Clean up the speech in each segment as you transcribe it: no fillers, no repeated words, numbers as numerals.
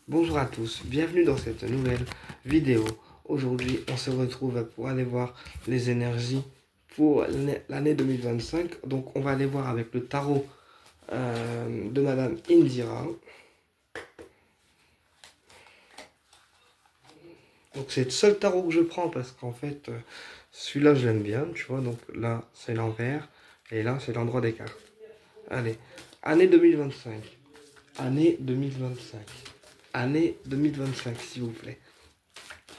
Bonjour à tous, bienvenue dans cette nouvelle vidéo. Aujourd'hui, on se retrouve pour aller voir les énergies pour l'année 2025. Donc, on va aller voir avec le tarot de Madame Indira. Donc, c'est le seul tarot que je prends parce qu'en fait, celui-là, je l'aime bien, tu vois. Donc, là, c'est l'envers et là, c'est l'endroit des cartes. Allez, année 2025. Année 2025. Année 2025, s'il vous plaît.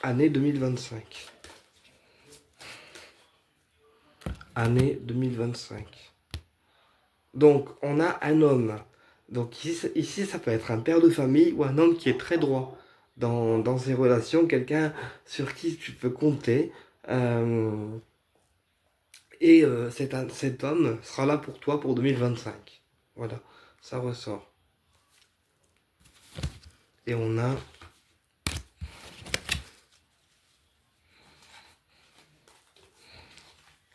Année 2025. Année 2025. Donc, on a un homme. Donc, ici, ça peut être un père de famille ou un homme qui est très droit dans ses relations, quelqu'un sur qui tu peux compter. Euh, cet homme sera là pour toi pour 2025. Voilà, ça ressort. Et on a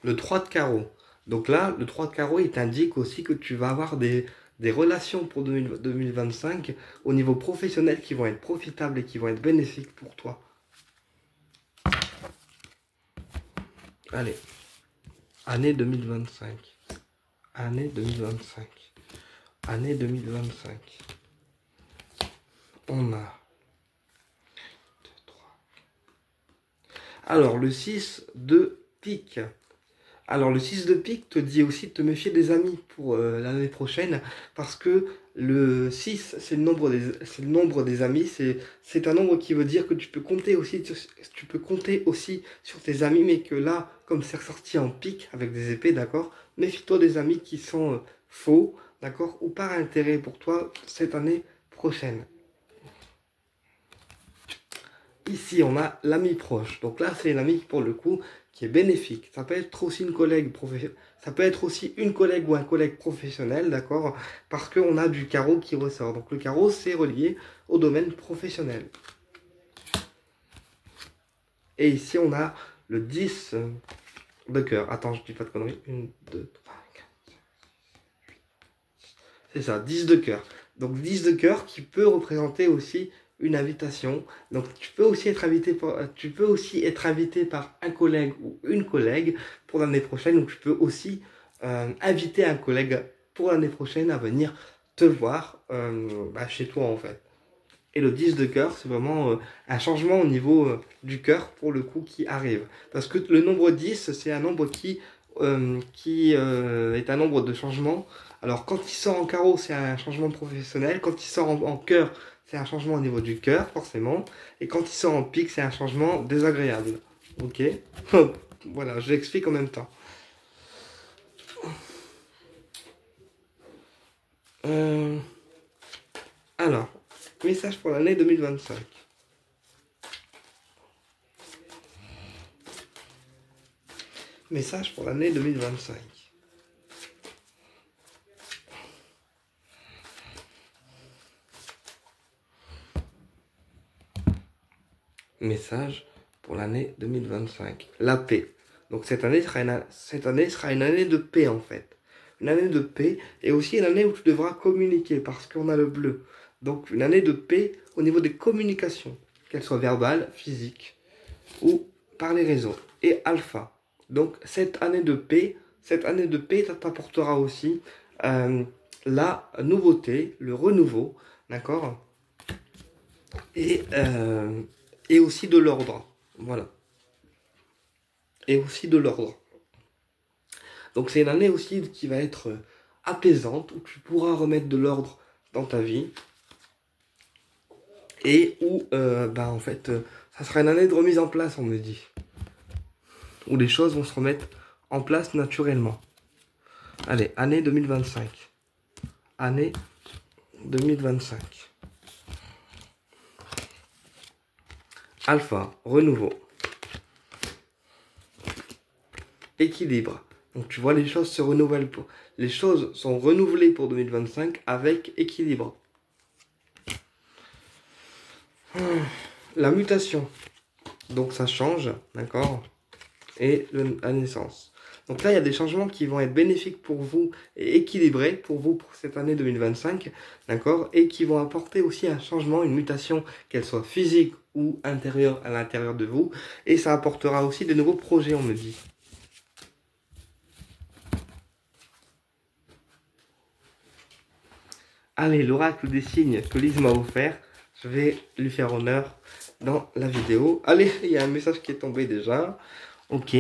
le 3 de carreau. Donc là, le 3 de carreau, il t'indique aussi que tu vas avoir des relations pour 2025 au niveau professionnel qui vont être profitables et qui vont être bénéfiques pour toi. Allez, année 2025. Année 2025. Année 2025. On a 2, 3. Alors, le 6 de pique. Alors, le 6 de pique te dit aussi de te méfier des amis pour l'année prochaine, parce que le 6, c'est le nombre des amis, c'est un nombre qui veut dire que tu peux compter aussi sur tes amis, mais que là, comme c'est ressorti en pique avec des épées, d'accord, méfie-toi des amis qui sont faux, d'accord, ou par intérêt pour toi cette année prochaine. Ici, on a l'ami proche. Donc là, c'est l'ami pour le coup qui est bénéfique. Ça peut être aussi une collègue professionnelle. Ça peut être aussi une collègue ou un collègue professionnel, d'accord? Parce qu'on a du carreau qui ressort. Donc le carreau, c'est relié au domaine professionnel. Et ici, on a le 10 de cœur. Attends, je dis pas de conneries. 1, 2, 3, 4. C'est ça, 10 de cœur. Donc 10 de cœur qui peut représenter aussi une invitation. Donc tu peux aussi être invité par un collègue ou une collègue pour l'année prochaine. Donc tu peux aussi inviter un collègue pour l'année prochaine à venir te voir chez toi en fait. Et le 10 de cœur, c'est vraiment un changement au niveau du cœur pour le coup qui arrive. Parce que le nombre 10, c'est un nombre qui est un nombre de changement. Alors quand il sort en carreau, c'est un changement professionnel. Quand il sort en cœur, c'est un changement au niveau du cœur, forcément. Et quand il sort en pique, c'est un changement désagréable. Ok. Voilà, je l'explique en même temps. Euh, alors, message pour l'année 2025. Message pour l'année 2025. Message pour l'année 2025. La paix. Donc cette année sera une année de paix en fait. Une année de paix et aussi une année où tu devras communiquer parce qu'on a le bleu. Donc une année de paix au niveau des communications, qu'elles soient verbales, physiques ou par les réseaux. Et alpha. Donc cette année de paix, ça t'apportera aussi la nouveauté, le renouveau, d'accord? Et, euh, et aussi de l'ordre. Voilà. Et aussi de l'ordre. Donc c'est une année aussi qui va être apaisante, où tu pourras remettre de l'ordre dans ta vie. Et où, en fait, ça sera une année de remise en place, on me dit. Où les choses vont se remettre en place naturellement. Allez, année 2025. Année 2025. Alpha, renouveau. Équilibre. Donc tu vois, les choses se renouvellent. Les choses sont renouvelées pour 2025 avec équilibre. La mutation. Donc ça change, d'accord? Et la naissance. Donc là, il y a des changements qui vont être bénéfiques pour vous et équilibrés pour vous pour cette année 2025, d'accord? Et qui vont apporter aussi un changement, une mutation, qu'elle soit physique ou intérieure à l'intérieur de vous. Et ça apportera aussi de nouveaux projets, on me dit. Allez, l'oracle des signes que Lise m'a offert, je vais lui faire honneur dans la vidéo. Allez, il y a un message qui est tombé déjà. Ok.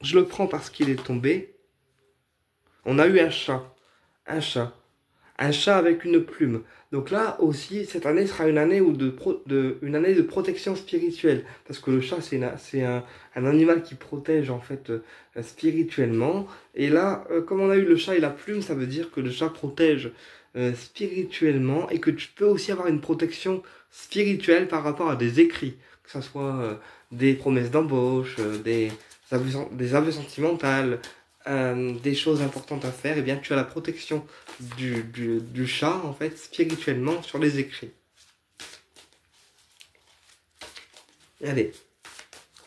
Je le prends parce qu'il est tombé. On a eu un chat. Un chat. Un chat avec une plume. Donc là aussi, cette année sera une année une année de protection spirituelle. Parce que le chat, c'est un animal qui protège en fait spirituellement. Et là, comme on a eu le chat et la plume, ça veut dire que le chat protège spirituellement et que tu peux aussi avoir une protection spirituelle par rapport à des écrits. Que ce soit des promesses d'embauche, des aveux sentimentaux, des choses importantes à faire, et bien tu as la protection du chat en fait spirituellement sur les écrits. Allez,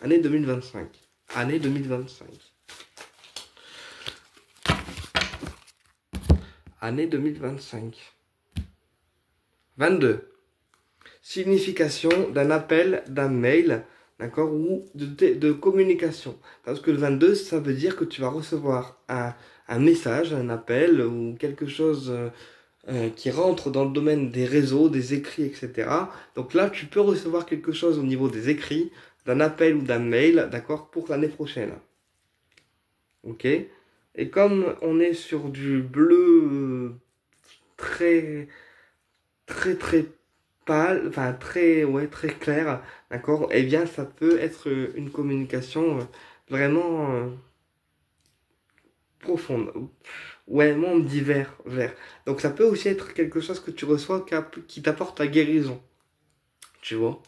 année 2025. Année 2025. Année 2025. 22. Signification d'un appel, d'un mail, d'accord, ou de communication. Parce que le 22, ça veut dire que tu vas recevoir un message, un appel, ou quelque chose qui rentre dans le domaine des réseaux, des écrits, etc. Donc là, tu peux recevoir quelque chose au niveau des écrits, d'un appel ou d'un mail, d'accord, pour l'année prochaine. Ok? Et comme on est sur du bleu très, très pâle, enfin très clair, d'accord, eh bien ça peut être une communication vraiment profonde. Ouais, moi on me dit vert. Donc ça peut aussi être quelque chose que tu reçois qui t'apporte la guérison. Tu vois?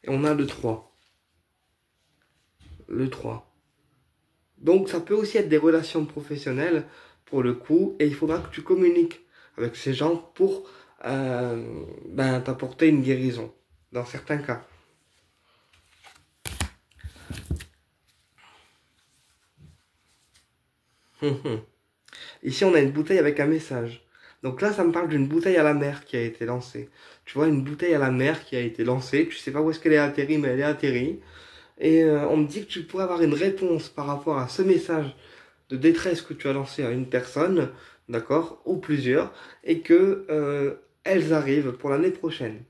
Et on a le 3. Le 3. Donc ça peut aussi être des relations professionnelles pour le coup, et il faudra que tu communiques avec ces gens pour t'apporter une guérison, dans certains cas. Ici, on a une bouteille avec un message. Donc là, ça me parle d'une bouteille à la mer qui a été lancée. Tu vois, une bouteille à la mer qui a été lancée. Tu sais pas où est-ce qu'elle est atterrie, mais elle est atterrie. Et on me dit que tu pourrais avoir une réponse par rapport à ce message de détresse que tu as lancé à une personne, d'accord, ou plusieurs, et que elles arrivent pour l'année prochaine.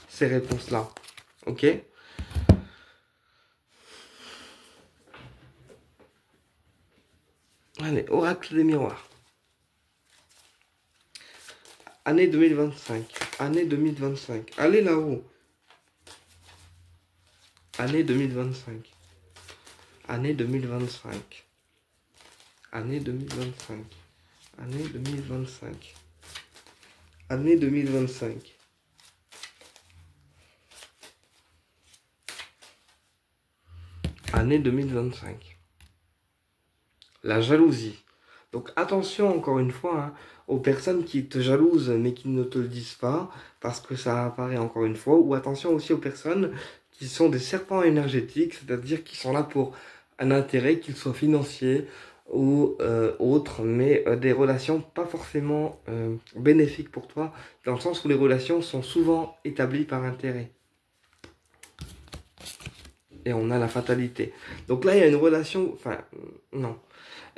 Ces réponses-là. Ok? Allez, oracle des miroirs. Année 2025. Année 2025. Allez là-haut. Année 2025. Année 2025. Année 2025. Année 2025. Année 2025. Année 2025. La jalousie. Donc attention encore une fois aux personnes qui te jalousent mais qui ne te le disent pas parce que ça apparaît encore une fois. Ou attention aussi aux personnes qui sont des serpents énergétiques, c'est-à-dire qui sont là pour un intérêt, qu'il soit financier ou autre, mais des relations pas forcément bénéfiques pour toi, dans le sens où les relations sont souvent établies par intérêt. Et on a la fatalité. Donc là, il y a une relation... Enfin, non.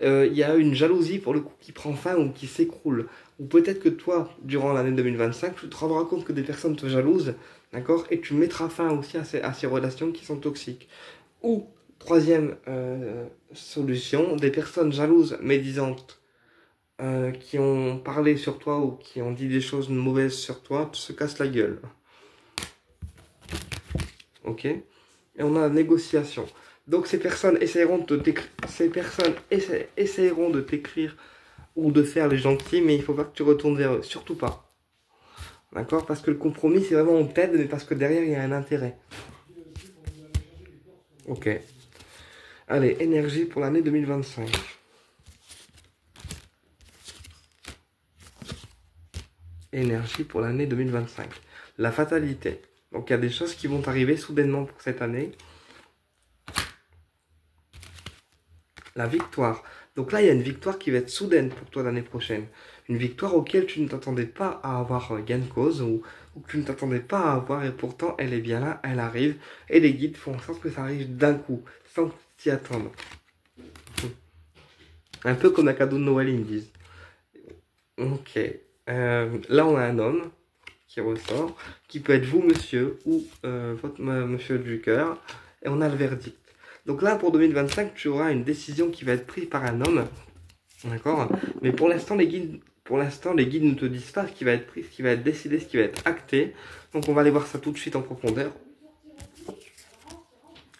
Il y a une jalousie pour le coup qui prend fin ou qui s'écroule. Ou peut-être que toi, durant l'année 2025, tu te rendras compte que des personnes te jalousent, d'accord, et tu mettras fin aussi à ces relations qui sont toxiques. Ou, troisième solution, des personnes jalouses, médisantes, qui ont parlé sur toi ou qui ont dit des choses mauvaises sur toi, se cassent la gueule. Ok? Et on a la négociation. Donc ces personnes essayeront de t'écrire ou de faire les gentils, mais il faut pas que tu retournes vers eux, surtout pas. D'accord? Parce que le compromis, c'est vraiment on t'aide, mais parce que derrière, il y a un intérêt. Ok. Allez, énergie pour l'année 2025. Énergie pour l'année 2025. La fatalité. Donc il y a des choses qui vont arriver soudainement pour cette année. La victoire. Donc là, il y a une victoire qui va être soudaine pour toi l'année prochaine. Une victoire auquel tu ne t'attendais pas à avoir gain de cause ou que tu ne t'attendais pas à avoir et pourtant elle est bien là, elle arrive. Et les guides font en sorte que ça arrive d'un coup, sans que tu t'y attendes. Un peu comme un cadeau de Noël, ils me disent. Ok. Là, on a un homme qui ressort, qui peut être vous, monsieur, ou votre monsieur du cœur. Et on a le verdict. Donc là, pour 2025, tu auras une décision qui va être prise par un homme. D'accord? Mais pour l'instant, les guides ne te disent pas ce qui va être pris, ce qui va être décidé, ce qui va être acté. Donc on va aller voir ça tout de suite en profondeur.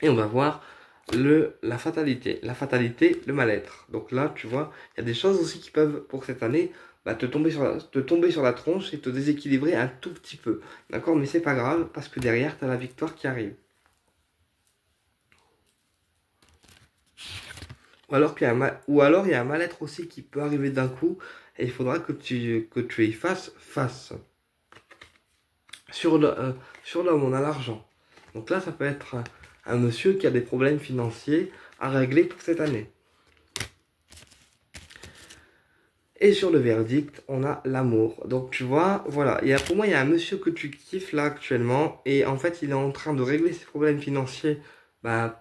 Et on va voir la fatalité. La fatalité, le mal-être. Donc là, tu vois, il y a des choses aussi qui peuvent, pour cette année, bah, te tomber sur la tronche et te déséquilibrer un tout petit peu. D'accord? Mais c'est pas grave, parce que derrière, tu as la victoire qui arrive. Ou alors, il y a un mal-être aussi qui peut arriver d'un coup, et il faudra que tu y fasses face. Sur l'homme, on a l'argent. Donc là, ça peut être un monsieur qui a des problèmes financiers à régler pour cette année. Et sur le verdict, on a l'amour. Donc tu vois, voilà, pour moi, il y a un monsieur que tu kiffes là actuellement. Et en fait, il est en train de régler ses problèmes financiers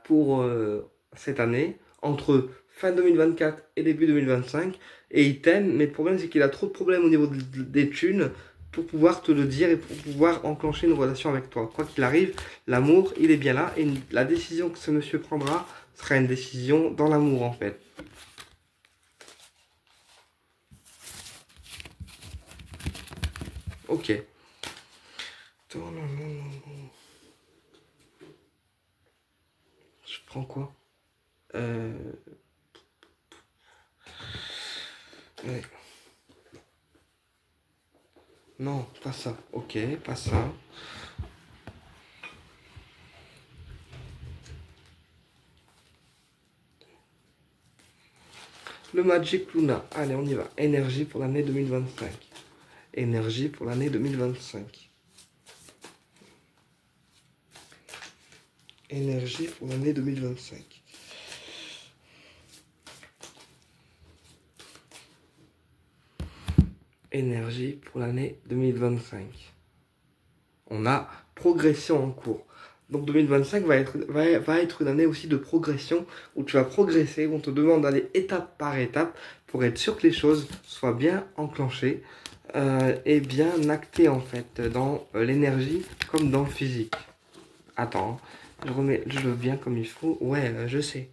pour cette année, entre fin 2024 et début 2025. Et il t'aime, mais le problème, c'est qu'il a trop de problèmes au niveau des thunes pour pouvoir te le dire et pour pouvoir enclencher une relation avec toi. Quoi qu'il arrive, l'amour, il est bien là. Et la décision que ce monsieur prendra sera une décision dans l'amour, en fait. Ok. Je prends quoi? Ouais. Non, pas ça. Ok, pas ça. Le Magic Luna. Allez, on y va. Énergie pour l'année 2025. Énergie pour l'année 2025. Énergie pour l'année 2025. Énergie pour l'année 2025. On a progression en cours. Donc 2025 va être une année aussi de progression où tu vas progresser, où on te demande d'aller étape par étape pour être sûr que les choses soient bien enclenchées et bien actées en fait dans l'énergie comme dans le physique. Attends, je le bien comme il faut. Ouais, je sais.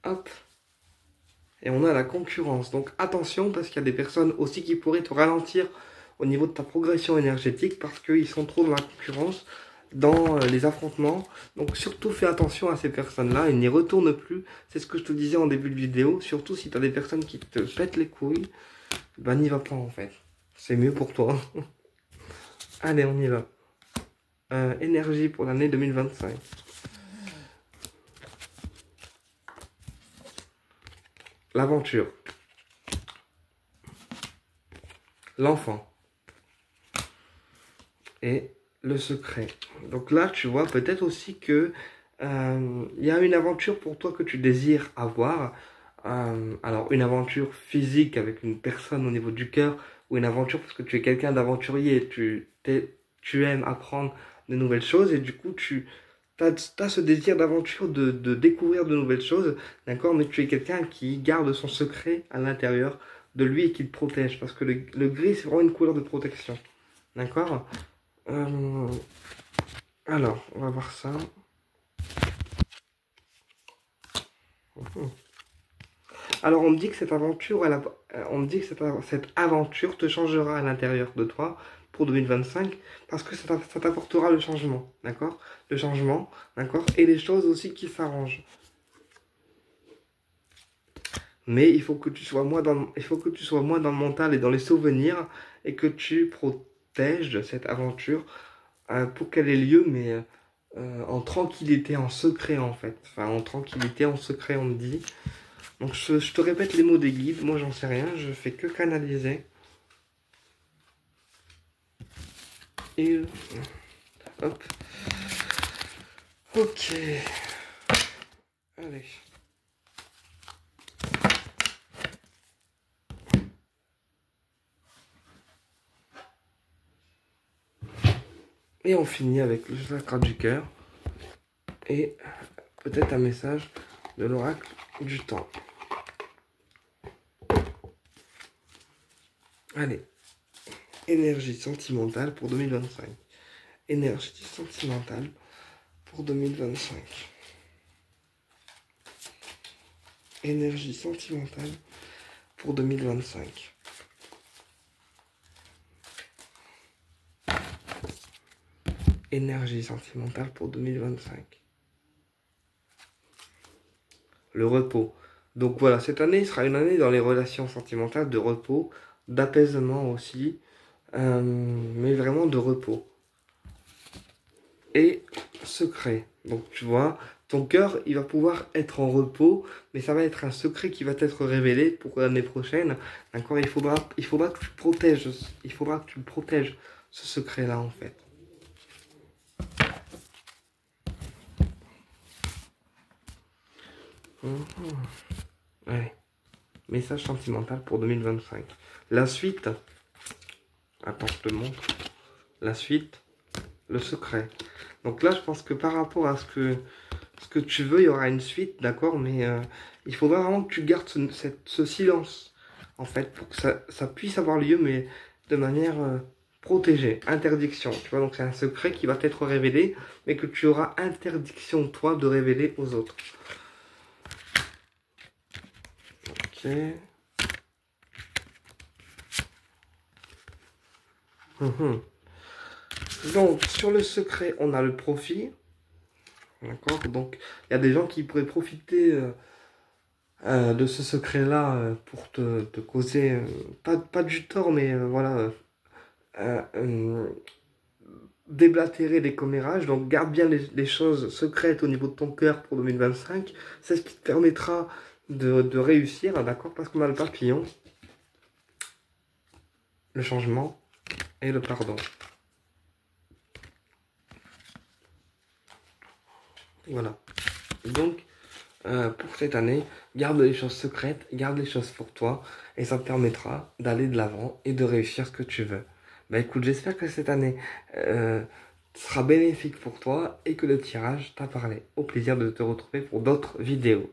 Hop. Et on a la concurrence. Donc attention parce qu'il y a des personnes aussi qui pourraient te ralentir au niveau de ta progression énergétique parce qu'ils sont trop dans la concurrence, dans les affrontements. Donc surtout fais attention à ces personnes-là et n'y retourne plus. C'est ce que je te disais en début de vidéo. Surtout si tu as des personnes qui te pètent les couilles, bah n'y va pas en fait. C'est mieux pour toi. Allez, on y va. Énergie pour l'année 2025. L'aventure. L'enfant. Et le secret. Donc là, tu vois peut-être aussi que il y a une aventure pour toi que tu désires avoir. Alors, une aventure physique avec une personne au niveau du cœur, ou une aventure parce que tu es quelqu'un d'aventurier et tu aimes apprendre de nouvelles choses, et du coup, tu as ce désir d'aventure, de découvrir de nouvelles choses, d'accord, mais tu es quelqu'un qui garde son secret à l'intérieur de lui et qui le protège, parce que le gris, c'est vraiment une couleur de protection, d'accord. Alors, on va voir ça. Alors, on me dit que cette aventure, on me dit que cette aventure te changera à l'intérieur de toi pour 2025 parce que ça t'apportera le changement, d'accord? Le changement, d'accord? Et les choses aussi qui s'arrangent. Mais il faut que tu sois moins dans le mental et dans les souvenirs et que tu protèges cette aventure pour qu'elle ait lieu, mais en tranquillité, en secret en fait. Enfin, en tranquillité, en secret, on me dit. Donc je te répète les mots des guides, moi j'en sais rien, je fais que canaliser. Et hop. Ok. Allez. Et on finit avec le chakra du cœur. Et peut-être un message de l'oracle du temps. Allez. Énergie sentimentale pour 2025. Énergie sentimentale pour 2025. Énergie sentimentale pour 2025. Énergie sentimentale pour 2025. Le repos. Donc voilà, cette année sera une année dans les relations sentimentales de repos, d'apaisement aussi, mais vraiment de repos. Et secret. Donc tu vois, ton cœur, il va pouvoir être en repos, mais ça va être un secret qui va être révélé pour l'année prochaine. D'accord, il faudra que tu protèges, il faudra que tu protèges ce secret-là en fait. Allez, message sentimental pour 2025. La suite, attends, je te montre. La suite, le secret. Donc là, je pense que par rapport à ce que tu veux, il y aura une suite, d'accord, mais il faudra vraiment que tu gardes ce silence, en fait, pour que ça puisse avoir lieu, mais de manière protégée, interdiction, tu vois, donc c'est un secret qui va t'être révélé, mais que tu auras interdiction, toi, de révéler aux autres. Ok. Donc, sur le secret, on a le profit. D'accord? Donc, il y a des gens qui pourraient profiter de ce secret-là pour te causer, pas du tort, mais voilà, déblatérer des commérages. Donc, garde bien les choses secrètes au niveau de ton cœur pour 2025. C'est ce qui te permettra de réussir, d'accord? Parce qu'on a le papillon, le changement et le pardon. Voilà. Donc, pour cette année, garde les choses secrètes, garde les choses pour toi, et ça te permettra d'aller de l'avant et de réussir ce que tu veux. Bah écoute, j'espère que cette année sera bénéfique pour toi et que le tirage t'a parlé. Au plaisir de te retrouver pour d'autres vidéos.